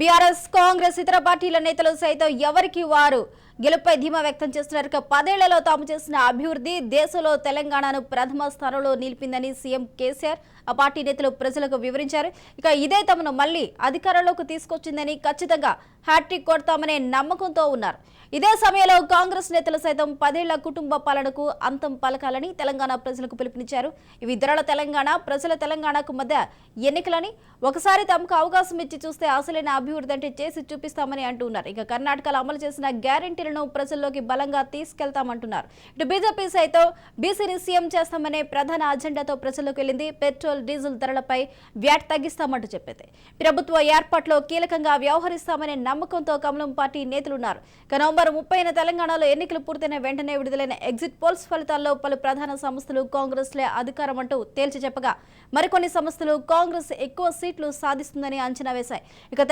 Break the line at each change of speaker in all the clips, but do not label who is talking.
BRS Congress ఇతర పార్టీల నేతలు సైతం ఎవరికి వారు గెలుపై ధీమా వ్యక్తం చేస్తున్నారు. పదేళ్లలో తాము చేసిన అభివృద్ధి దేశంలో తెలంగాణను ప్రథమ స్థానంలో నిలిపిందని సీఎం కేసీఆర్ ఆ పార్టీ నేతలు ప్రజలకు వివరించారు. ఇదే తమను మళ్లీ అధికారంలోకి తీసుకొచ్చిందని, ఖచ్చితంగా హ్యాట్రిక్ కొడతామనే నమ్మకంతో ఉన్నారు. ఇదే సమయంలో కాంగ్రెస్ నేతలు సైతం 10 ఏళ్ల కుటుంబ పాలనకు అంతం పలకాలని తెలంగాణ ప్రజలకు పిలుపునిచ్చారు. ఇవి ఇతరుల తెలంగాణ, ప్రజల తెలంగాణకు మధ్య ఎన్నికలని, ఒకసారి తమకు అవకాశం ఇచ్చి చూస్తే అసలైన అభివృద్ధి అంటే చేసి చూపిస్తామని అంటున్నారు. కర్ణాటకలో అమలు చేసిన గ్యారెంటీలను ప్రజల్లోకి బలంగా తీసుకెళ్తామంటున్నారు. ఇటు బీజేపీ సైతం బీసీని సీఎం చేస్తామనే ప్రధాన అజెండాతో ప్రజల్లోకి వెళ్లింది. పెట్రోల్, డీజిల్ ధరలపై వ్యాట్ తగ్గిస్తామంటూ చెప్పింది. ప్రభుత్వ ఏర్పాట్లో కీలకంగా వ్యవహరిస్తామనే నమ్మకంతో కమలం పార్టీ నేతలున్నారు. నవంబర్ 30న తెలంగాణలో ఎన్నికలు పూర్తయిన వెంటనే విడుదలైన ఎగ్జిట్ పోల్స్ ఫలితాల్లో పలు ప్రధాన సంస్థలు కాంగ్రెస్లే అధికారం అంటూ తేల్చి చెప్పగా, మరికొన్ని సంస్థలు కాంగ్రెస్ ఎక్కువ సీట్లు సాధిస్తుందని అంచనా వేశాయి.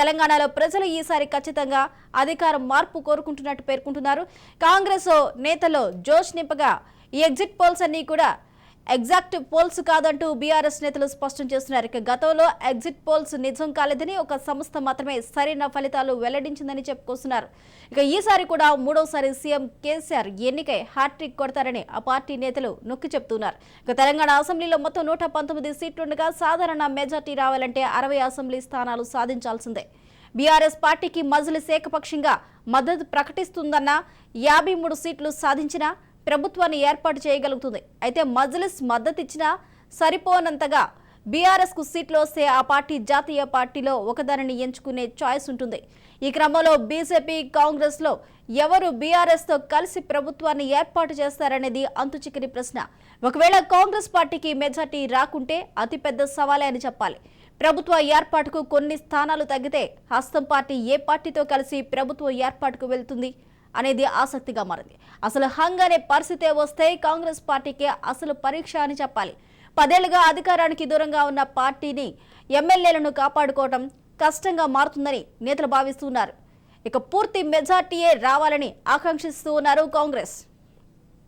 తెలంగాణలో ప్రజలు ఈసారి ఖచ్చితంగా అధికార మార్పు కోరుకుంటున్నట్టు పేర్కొంటున్నారు. కాంగ్రెస్ నేతల్లో జోష్ నింపగా ఈ ఎగ్జిట్ పోల్స్ అన్ని కూడా ఎగ్జాక్ట్ పోల్స్ కాదంటూ బీఆర్ఎస్ నేతలు స్పష్టం చేస్తున్నారు. గతంలో ఎగ్జిట్ పోల్స్ నిజం కాలేదని, ఒక సంస్థ మాత్రమే సరైన ఫలితాలు వెల్లడించిందని చెప్పుకొస్తున్నారు. ఈసారి కూడా మూడోసారి సీఎం కేసీఆర్ ఎన్నికై హ్యాట్రిక్ కొడతారని ఆ పార్టీ నేతలు నొక్కి చెప్తున్నారు. తెలంగాణ అసెంబ్లీలో మొత్తం 119 సీట్లుండగా సాధారణ మెజార్టీ రావాలంటే 60 అసెంబ్లీ స్థానాలు సాధించాల్సిందే. బీఆర్ఎస్ పార్టీకి మజ్లిస్ ఏకపక్షంగా మద్దతు ప్రకటిస్తుందన్న 53 సీట్లు సాధించినా ప్రభుత్వాన్ని ఏర్పాటు చేయగలుగుతుంది. అయితే మజ్లిస్ మద్దతిచ్చినా సరిపోనంతగా బీఆర్ఎస్ కు సీట్లు వస్తే ఆ పార్టీ జాతీయ పార్టీలో ఒకదానిని ఎంచుకునే చాయిస్ ఉంటుంది. ఈ క్రమంలో బీజేపీ, కాంగ్రెస్ లో ఎవరు బీఆర్ఎస్ తో కలిసి ప్రభుత్వాన్ని ఏర్పాటు చేస్తారనేది అంతుచిక్కని ప్రశ్న. ఒకవేళ కాంగ్రెస్ పార్టీకి మెజార్టీ రాకుంటే అతిపెద్ద సవాలే అని చెప్పాలి. ప్రభుత్వ ఏర్పాటుకు కొన్ని స్థానాలు తగ్గితే హస్తం పార్టీ ఏ పార్టీతో కలిసి ప్రభుత్వ ఏర్పాటుకు వెళ్తుంది అనేది ఆసక్తిగా మారింది. అసలు హంగ్ అనే పరిస్థితే వస్తే కాంగ్రెస్ పార్టీకే అసలు పరీక్ష అని చెప్పాలి. 10 ఏళ్లుగా అధికారానికి దూరంగా ఉన్న పార్టీని, ఎమ్మెల్యేలను కాపాడుకోవడం కష్టంగా మారుతుందని నేతలు భావిస్తున్నారు. పూర్తి మెజార్టీయే రావాలని ఆకాంక్షిస్తూ ఉన్నారు కాంగ్రెస్.